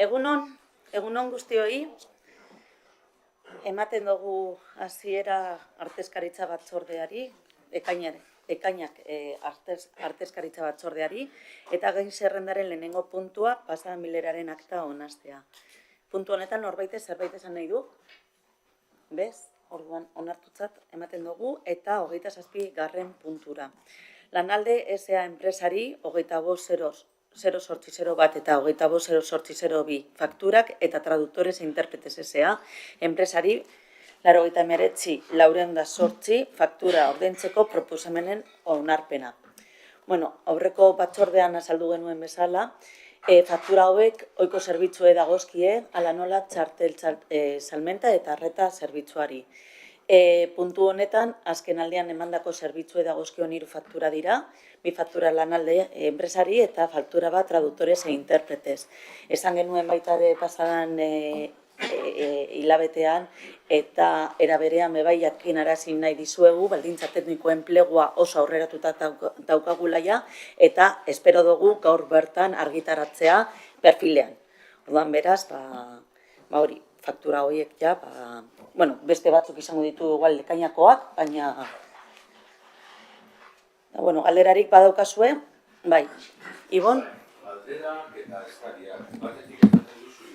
Egunon guztioi, ematen dugu hasiera artezkaritza batzordeari, ekainak artezkaritza batzordeari, eta gain zerrendaren lehenengo puntua pasadan bileraren akta onastea. Puntu honetan norbait zerbait esan nahi du? Bez? Orduan onartutzat ematen dugu eta 27. puntura. Lanalde SA enpresari 25.008.01 eta 25.008.02 fakturak eta traductores e interpretes SA enpresari 89.408 faktura ordaintzeko proposamenen onarpena. Aurreko batzordean azaldu genuen bezala, faktura hauek ohiko zerbitzue dagozkie, ala nola txartel salmenta eta arreta zerbitzuari. Puntu honetan, azken aldean emandako zerbitzue dagozkion 3 faktura dira, 2 faktura lanalde enpresari eta faktura bat traductores e interpretes. Esan genuen baita ere pasadan hilabetean eta eraberean bebai jakinarazi nahi dizuegu, baldintza tekniko enplegua oso aurreratuta daukagulaia eta espero dugu gaur bertan argitaratzea perfilean. Orduan beraz, hori, faktura horiek ja, beste batzuk izango ditu igual lekainakoak, baina galerarik badaukazue, bai. Ibon? Galdera eta eskariak, batetik esaten duzu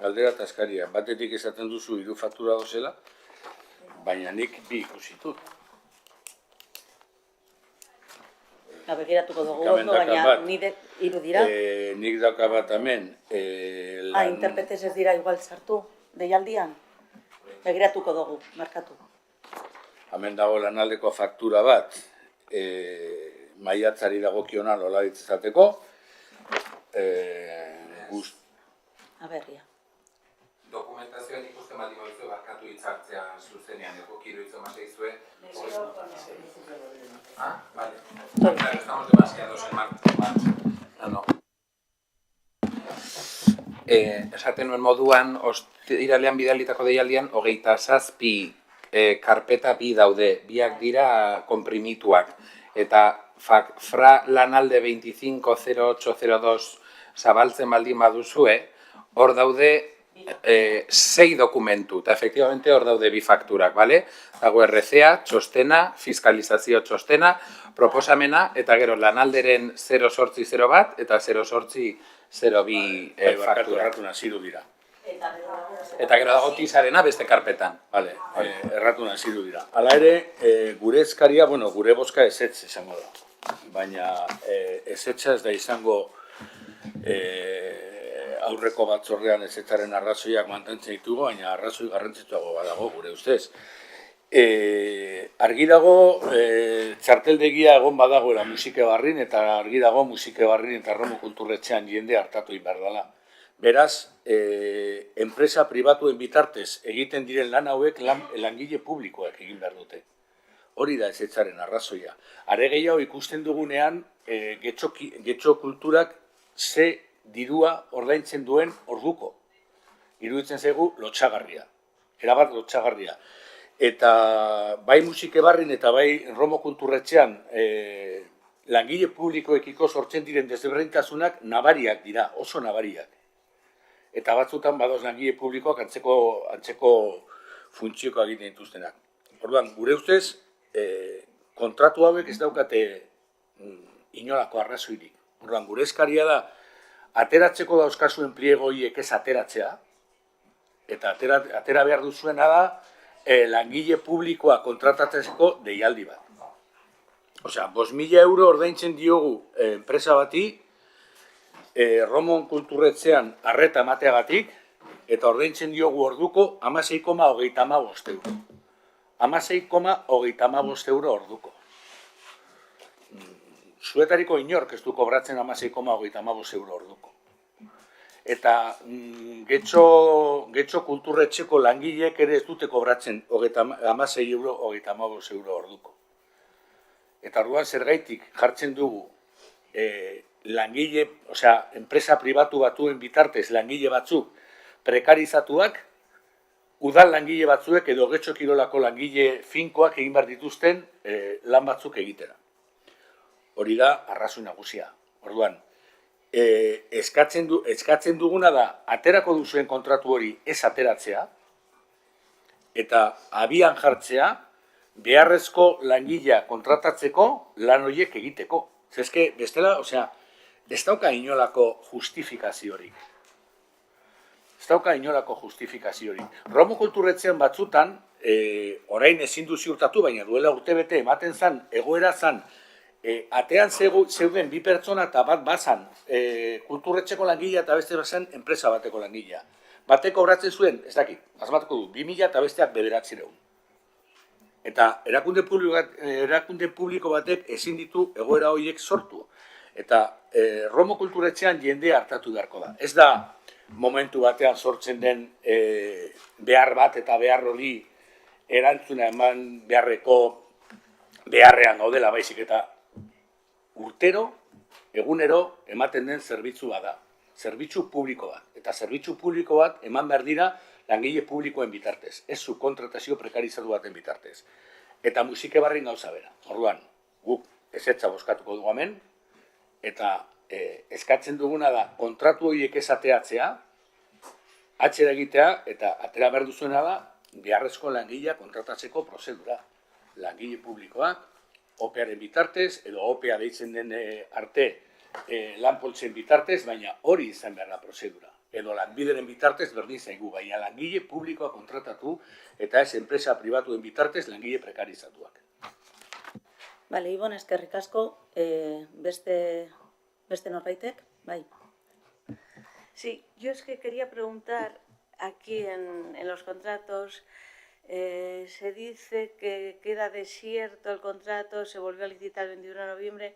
galdera eta eskariak, batetik esaten duzu 3 faktura dozela, baina nik 2 ikusitut. Begiratuko dugu ondo, baina nire 3 dira. Nik dauka bat hemen. Interpretes ez dira igual sartu, deialdian? Begiratuko dugu, markatu. Hemen dago lanaldeko faktura bat, maiatzari dagokiona nolabait izateko. Aberria. Dokumentazioan ikusten baldin baduzue barkatu hitzartzea zuzenean egokiru hitz emateizue. Vale. Estamos demasiados en marcha. Esaten nuen moduan, iralean bidalitako deialdian, 27 karpeta 2 daude, 2 dira konprimituak. Eta fra lanalde 25.08.02 zabaltzen baldin baduzue, hor daude 6 dokumentu, eta efektibamente hor daude 2 fakturak, bale? Dago RCA, txostena, fiskalizazio txostena, proposamena, eta gero lanalderen 0.08.01 eta 0.08.02 faktura. Erratu nazidu dira. Eta gero dago tizarena beste karpetan. Erratu nazidu dira. Hala ere, gure eskaria, gure bozka ezetz izango da. Baina ezetza ez da izango aurreko batzordean ezetzaren arrazoiak mantentzen ditugu, baina arrazoi garrantzituago badago gure ustez. Argi dago txarteldegia egon badagoela Musike Barrin, eta argi dago Musike Barrin eta Romo Kulturretxean jende hartatu inbar dela. Beraz, enpresa pribatuen bitartez egiten diren lan hauek langile publikoak egin behar dute. Hori da ezetzaren arrazoia. Are gehiago ikusten dugunean, Getxo Kulturak ze dirua ordaintzen duen orduko. Iruditzen zaigu lotxagarria. Erabat lotxagarria. Eta bai Musike Barrin eta bai Romo Kulturretxean langile publikoekiko sortzen diren desberdintasunak nabariak dira, oso nabariak. Eta batzutan badoz langile publikoak antzeko funtziokoak egiten dituztenak. Orduan, gure ustez, kontratu hauek ez daukate inolako arrazoirik. Orduan, gure eskaria da, ateratzeko dauzkazuen pliegoiek ez ateratzea, eta atera behar duzuena da, langile publikoa kontratatzeko deialdi bat. Osea, 5.000 euro ordaintzen diogu enpresa bati, Romon Kulturretxean arreta emateagatik, eta ordaintzen diogu orduko 16,35 euro. 16,35 euro orduko. Zuetariko inork ez du kobratzen 16,35 euro orduko. Eta Getxo Kulturretxeko langileek ere ez dute kobratzen 16,35 euro orduko. Eta orduan zergaitik jartzen dugu enpresa pribatu batuen bitartez langile batzuk prekarizatuak, udal langile batzuek edo Getxo Kirolako langile finkoak egin behar dituzten lan batzuk egitera. Hori da arrazoi nagusia. Orduan, eskatzen duguna da, aterako duzuen kontratu hori ez ateratzea, eta abian jartzea, beharrezko langilea kontratatzeko lan horiek egiteko. Zezke, bestela, ez dauka inolako justifikaziorik. Romo kulturretzean batzutan, orain ezin du ziurtatu, baina duela urtebete ematen zan, egoera zan, atean zeuden bi pertsona eta bat bazan kulturretxeko langilea eta beste bazan enpresa bateko langilea. Batek obratzen zuen, ez dakit, asmatuko du, 2000 eta besteak 900. Eta erakunde publiko batek ezin ditu egoera horiek sortu. Eta Romo kulturretxean jendea hartatu beharko da. Ez da momentu batean sortzen den behar bat eta behar hori erantzuna eman beharreko beharrean gaudela baizik eta urtero, egunero ematen den zerbitzu bat da. Zerbitzu publiko bat. Eta zerbitzu publiko bat eman behar dira langile publikoen bitartez. Ez zu kontratazio prekarizatu baten bitartez. Eta musike barrin gauza bera. Orduan, guk ezetza bozkatuko dugu hemen, eta eskatzen duguna da kontratu horiek ez ateatzea, atxera egitea, eta atera behar duzuena da, beharrezko langilea kontratatzeko prozedura. Langile publikoak, OPEaren bitartez, edo OPEa deitzen den arte lan poltsen bitartez, baina hori izan behar da prozedura. Edo lanbideren bitartez berdin zaigu, baina langile publikoa kontratatu eta ez enpresa pribatuen bitartez langile prekarizatuak. Bale, Ibon, eskerrik asko, beste norbaitek, bai. Sí, yo es que quería preguntar, aquí en los contratos se dice que queda desierto el contrato, se volvió a licitar el 21 de noviembre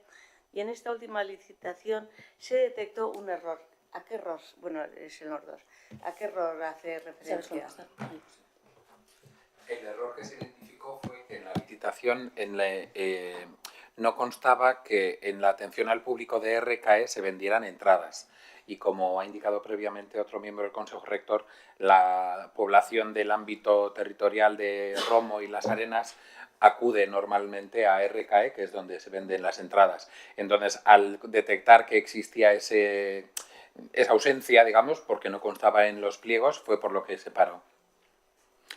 y en esta última licitación se detectó un error. ¿A qué error? Bueno, es en los dos. ¿A qué error hace referencia? El error que se identificó fue que en la licitación no constaba que en la atención al público de RKE se vendieran entradas. Y como ha indicado previamente otro miembro del Consejo Rector, la población del ámbito territorial de Romo y Las Arenas acude normalmente a RKE, que es donde se venden las entradas. Entonces, al detectar que existía esa ausencia, digamos, porque no constaba en los pliegos, fue por lo que se paró.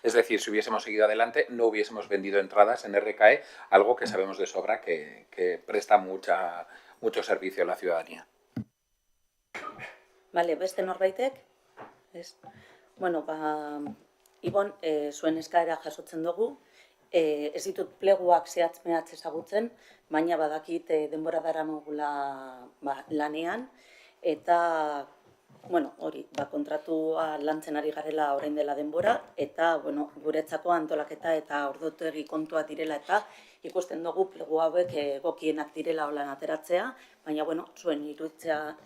Es decir, si hubiésemos seguido adelante, no hubiésemos vendido entradas en RKE, algo que sabemos de sobra que presta mucho servicio a la ciudadanía. Bale, beste norbaitek? Ez. Bueno, Ibon, zuen eskaera jasotzen dugu. Ez ditut pleguak zehatz-mehatz ezagutzen, baina badakit denbora daramagula lanean, eta hori, kontratua lantzen ari garela orain dela denbora, eta guretzako antolaketa eta ordutegi kontua direla, eta ikusten dugu plegu hauek egokienak direla holan ateratzea, baina zuen iritzia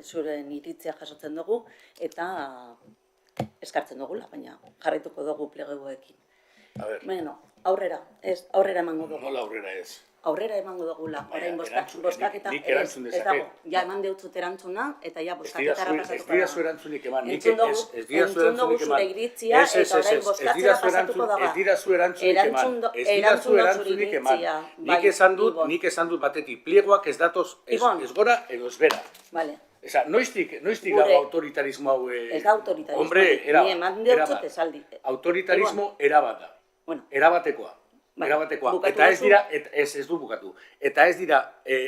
jasotzen dugu, eta eskartzen dugula, baina jarraituko dugu pleguekin. Aurrera emango dugu. Nola aurrera ez? Aurrera emango dugula, orain bozkaketa nik erantzun dezaket. Ja eman deutzut erantzuna, eta ja bozkaketara pasatuko da. Ez dira zu erantzunik eman. Entzun dugu zure iritzia, eta orain bozkatzera pasatuko da. Ez dira zu erantzunik eman. Nik esan dut batetik, pliegoak ez datoz ez gora edo ez bera. Vale. Noiztik dago autoritarismo hau... Ez da autoritarismo. Hombre, erabat. Autoritarismo erabat da. Erabatekoa. Eta ez du bukatu. Eta ez dira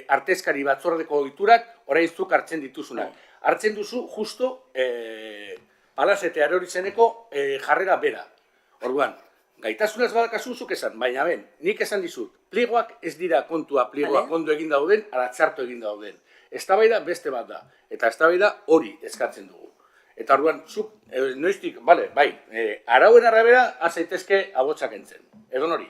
artezkari batzordeko ohiturak orain zuk hartzen dituzunak. Hartzen duzu justo Palazete Arorizeneko jarrera bera. Orduan, gaitasunaz badakazu zuk esan, baina nik esan dizut, pliegoak ez dira kontua, pliegoak ondo egin dauden, ala txarto egin dauden. Eztabaida beste bat da, eta eztabaida hori eskatzen dugu. Eta orduan, zuk, noiztik, arauen arabera, azaitezke abotsak entzen. Edo nori?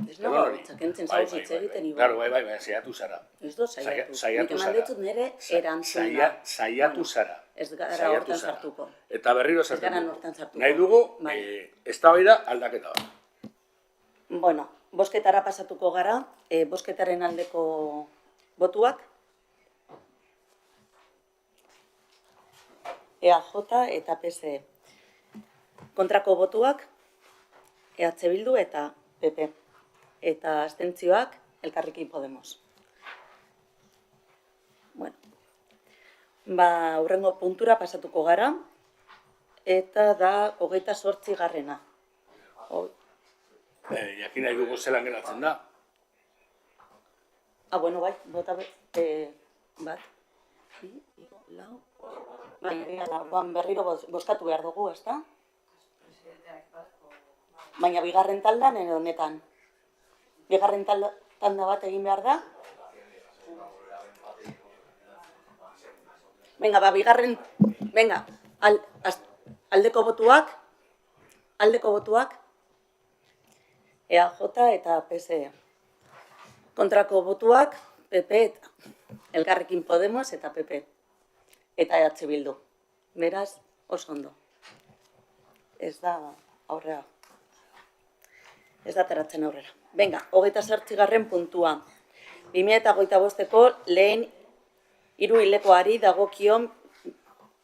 Ez nago abotsak entzen, zauz hitz egiten iban. Bai, saiatu zara. Ez do saiatu. Nik eman ditut nire erantzuna. Saiatu zara. Ez gara hortan sartuko. Eta berriro sartuko. Ez gara hortan sartuko. Nahi dugu, eztabaida aldaketa bat. Bueno, bosketara pasatuko gara, bosketaren aldeko botuak. EAJ eta PSE. Kontrako botuak, EH Bildu eta PP. Eta abstentzioak Elkarrekin Podemos. Bueno, Hurrengo puntura pasatuko gara, eta da 28. Jakin nahi dugu zelan geratzen da. Bueno, bai, bota bat, lau, berriro bozkatu behar dugu, ezta? Baina bigarren taldan edo honetan. Bigarren tanda bat egin behar da? Venga, aldeko botuak, EAJ eta PSE. Kontrako botuak, PP eta Elkarrekin Podemos eta PP. Eta EH Bildu. Beraz, oso ondo. Ez da aurrera. Ez da ateratzen aurrera. Venga, 28. puntua. 2025ko lehen hiruhilekoari dagokion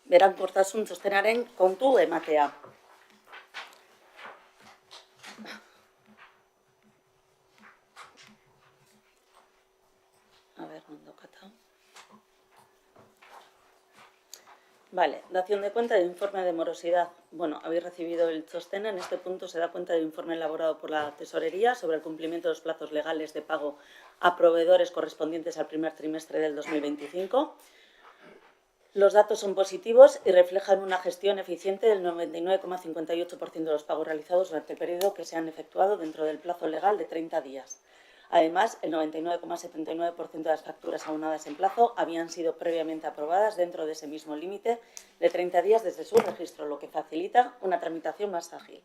berankortasun txostenaren kontu ematea. A ver, ¿dónde toca? Vale, dación de cuenta del informe de morosidad. Bueno, habéis recibido el sostén. En este punto se da cuenta del informe elaborado por la Tesorería sobre el cumplimiento de los plazos legales de pago a proveedores correspondientes al primer trimestre del 2025. Los datos son positivos y reflejan una gestión eficiente del 99,58% de los pagos realizados durante el periodo que se han efectuado dentro del plazo legal de 30 días. Además, el 99,79% de las facturas aunadas en plazo habían sido previamente aprobadas dentro de ese mismo límite de 30 días desde su registro, lo que facilita una tramitación más ágil.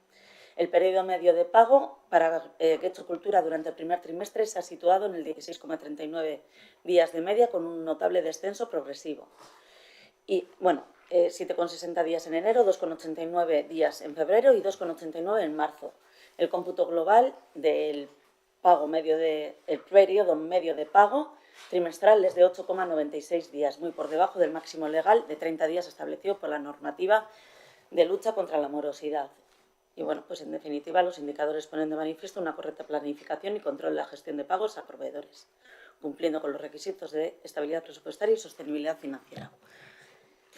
El periodo medio de pago para Getxo Cultura durante el primer trimestre se ha situado en el 16,39 días de media, con un notable descenso progresivo. Y, 7,60 días en enero, 2,89 días en febrero y 2,89 en marzo. El cómputo global del periodo medio de pago trimestral es de 8,96 días, muy por debajo del máximo legal de 30 días establecido por la normativa de lucha contra la morosidad. Y pues en definitiva los indicadores ponen de manifiesto una correcta planificación y control de la gestión de pagos a proveedores, cumpliendo con los requisitos de estabilidad presupuestaria y sostenibilidad financiera.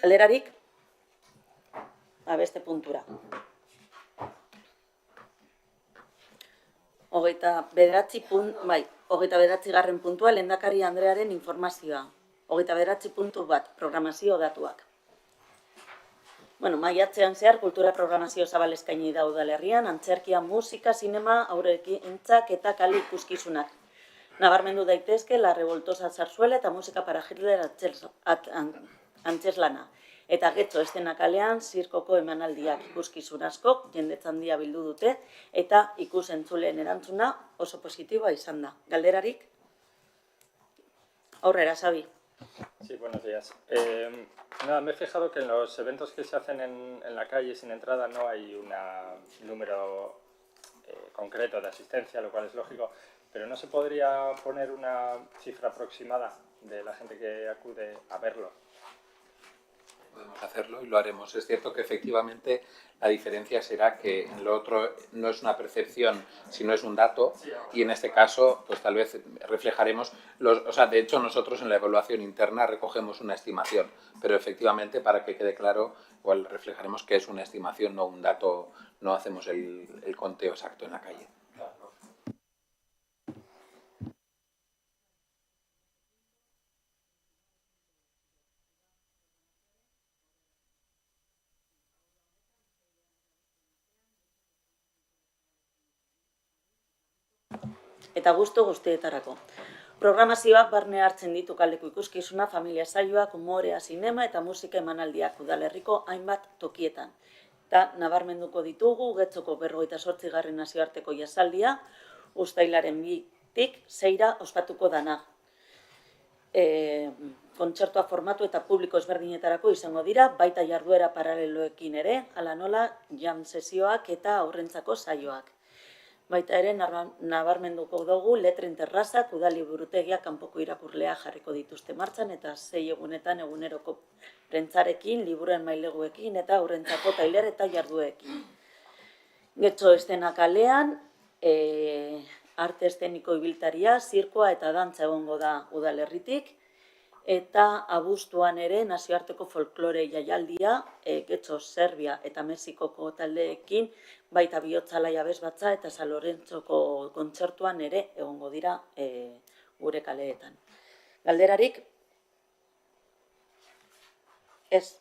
Galderarik, beste puntura. 29. puntua, Lehendakari Andrearen informazioa. 29.1, programazio datuak. Maiatzean zehar, kultura programazio zabal eskaini da udalerrian, antzerkia, musika, sinema, aurrekintzak eta kale ikuskizunak. Nabarmendu daitezke, La Revoltosa Zarzuela eta musika para Hitler antzeslana. Eta Getxo Eszena kalean zirkoko emanaldiak, ikuskizun askok jendetzan handia bildu dute eta ikus-entzuleen erantzuna oso positiboa izan da. Galderarik? Aurrera, Xabi. Sí, buenos días. Me he fijado que en los eventos que se hacen en la calle sin entrada no hay un número concreto de asistencia, lo cual es lógico, pero ¿no se podría poner una cifra aproximada de la gente que acude a verlo? Podemos hacerlo y lo haremos. Es cierto que efectivamente la diferencia será que en lo otro no es una percepción, sino es un dato, y en este caso pues tal vez reflejaremos, de hecho nosotros en la evaluación interna recogemos una estimación, pero efectivamente para que quede claro, igual reflejaremos que es una estimación, no un dato, no hacemos el conteo exacto en la calle. Eta guztietarako. Programazioak barne hartzen ditu kaleko ikuskizuna, familia saioak, umorea, sinema eta musika emanaldiak udalerriko hainbat tokietan. Eta nabarmenduko ditugu Getxoko 58. nazioarteko jasaldia, uztailaren 2tik 6 ospatuko dana. Kontzertua formatu eta publiko ezberdinetarako izango dira, baita jarduera paraleloekin ere, hala nola jam sesioak eta aurrentzako saioak. Baita ere, nabarmenduko dugu letren terrazak, udaliburutegiak kanpoko irakurlea jarriko dituzte martxan, eta 6 egunetan eguneroko prentzarekin, liburuen maileguekin eta aurrentzako tailer eta jarduekin. Getxo Eszena kalean, arte eszeniko ibiltaria, zirkoa eta dantza egongo da udalerritik, eta abuztuan ere nazioarteko folklore jaialdia, Getxo, Serbia eta Mexikoko taldeekin, baita Bihotzalaia Abesbatza eta San Lorentzoko kontzertuan ere egongo dira gure kaleetan. Galderarik? Ez.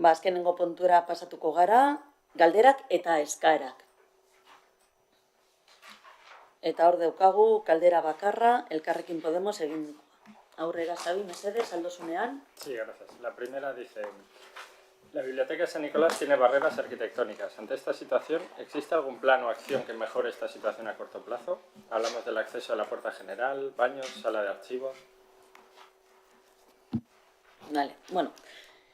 Azkenengo puntura pasatuko gara, galderak eta eskaerak. Eta hor daukagu galdera bakarra, Elkarrekin Podemos egin. Aurrera, Xabi, mesedez, aldozunean. Sí, gracias. La primera dice: la Biblioteca de San Nicolás tiene barreras arquitectónicas. Ante esta situación, ¿existe algún plan o acción que mejore esta situación a corto plazo? Hablamos del acceso a la puerta general, baños, sala de archivos. Vale, bueno,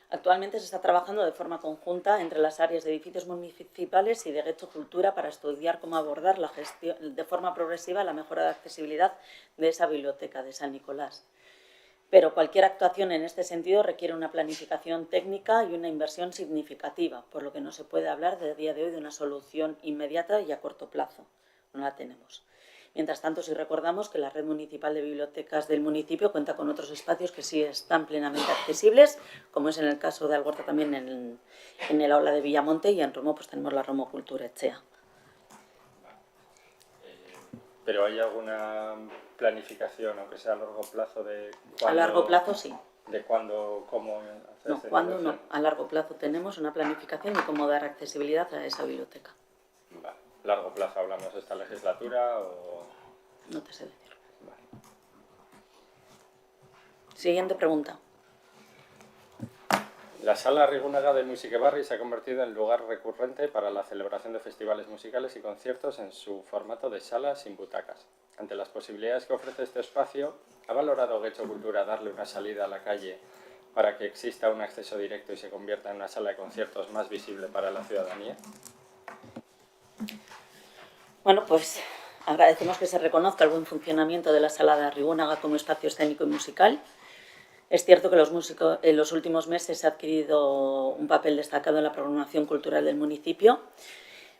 actualmente se está trabajando de forma conjunta entre las áreas de edificios municipales y de Getxo Cultura para estudiar cómo abordar la gestión de forma progresiva la mejora de accesibilidad de esa biblioteca de San Nicolás. Pero cualquier actuación en este sentido requiere una planificación técnica y una inversión significativa, por lo que no se puede hablar de día de hoy de una solución inmediata y a corto plazo. No la tenemos. Mientras tanto, sí recordamos que la red municipal de bibliotecas del municipio cuenta con otros espacios que sí están plenamente accesibles, como es en el caso de Algorta también en el aula de Villamonte, y en Romo pues tenemos la Romo Cultura Etxea. ¿Pero hay alguna planificación, aunque sea a largo plazo, de cuándo? A largo plazo sí. ¿De cuándo, cómo hacer No, esta cuándo no. inversión? A largo plazo tenemos una planificación de cómo dar accesibilidad a esa biblioteca. Vale. ¿Largo plazo hablamos de esta legislatura o...? No te sé decir. Vale. Siguiente pregunta. La Sala Arrigúnaga de Musiquebarri se ha convertido en lugar recurrente para la celebración de festivales musicales y conciertos en su formato de sala sin butacas. Ante las posibilidades que ofrece este espacio, ¿ha valorado Getxo Cultura darle una salida a la calle para que exista un acceso directo y se convierta en una sala de conciertos más visible para la ciudadanía? Bueno, pues agradecemos que se reconozca el buen funcionamiento de la Sala de Arrigúnaga como espacio escénico y musical. Es cierto que en los últimos meses ha adquirido un papel destacado en la programación cultural del municipio,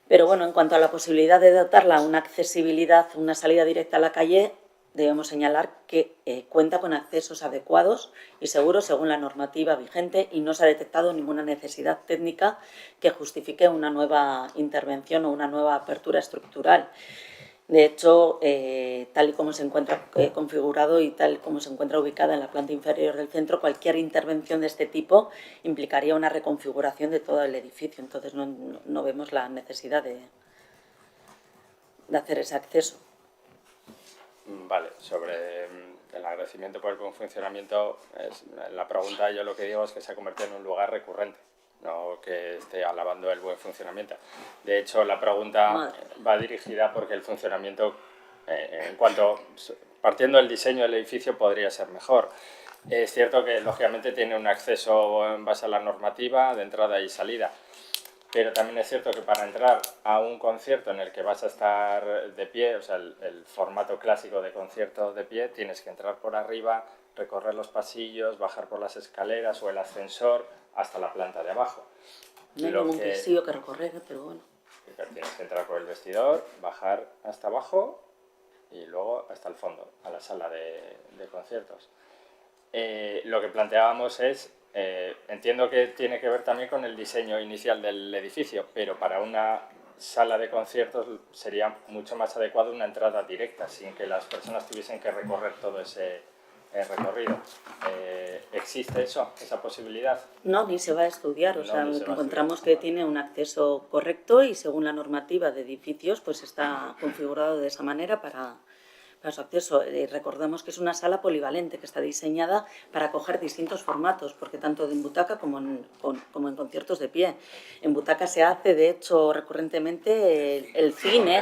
pero bueno, en cuanto a la posibilidad de dotarla una accesibilidad, una salida directa a la calle, debemos señalar que cuenta con accesos adecuados y seguros según la normativa vigente y no se ha detectado ninguna necesidad técnica que justifique una nueva intervención o una nueva apertura estructural. De hecho, tal y como se encuentra configurado y tal como se encuentra ubicada en la planta inferior del centro, cualquier intervención de este tipo implicaría una reconfiguración de todo el edificio. Entonces no vemos la necesidad de hacer ese acceso. Vale, sobre el agradecimiento por el buen funcionamiento, la pregunta yo lo que digo es que se ha convertido en un lugar recurrente, no que esté alabando el buen funcionamiento. De hecho, la pregunta va dirigida porque el funcionamiento, partiendo del diseño del edificio, podría ser mejor. Es cierto que, lógicamente, tiene un acceso en base a la normativa de entrada y salida, pero también es cierto que para entrar a un concierto en el que vas a estar de pie, o sea, el formato clásico de concierto de pie, tienes que entrar por arriba, recorrer los pasillos, bajar por las escaleras o el ascensor hasta la planta de abajo. No hay ningún pasillo que recorrer, pero bueno. Tienes que entrar por el vestidor, bajar hasta abajo y luego hasta el fondo, a la sala de conciertos. Lo que planteábamos es, entiendo que tiene que ver también con el diseño inicial del edificio, pero para una sala de conciertos sería mucho más adecuado una entrada directa, sin que las personas tuviesen que recorrer todo ese recorrido. ¿Existe eso, esa posibilidad? No, ni se va a estudiar. O sea, encontramos que tiene un acceso correcto y según la normativa de edificios, pues está configurado de esa manera para su acceso. Recordamos que es una sala polivalente que está diseñada para acoger distintos formatos, porque tanto en butaca como en conciertos de pie. En butaca se hace, de hecho, recurrentemente el cine.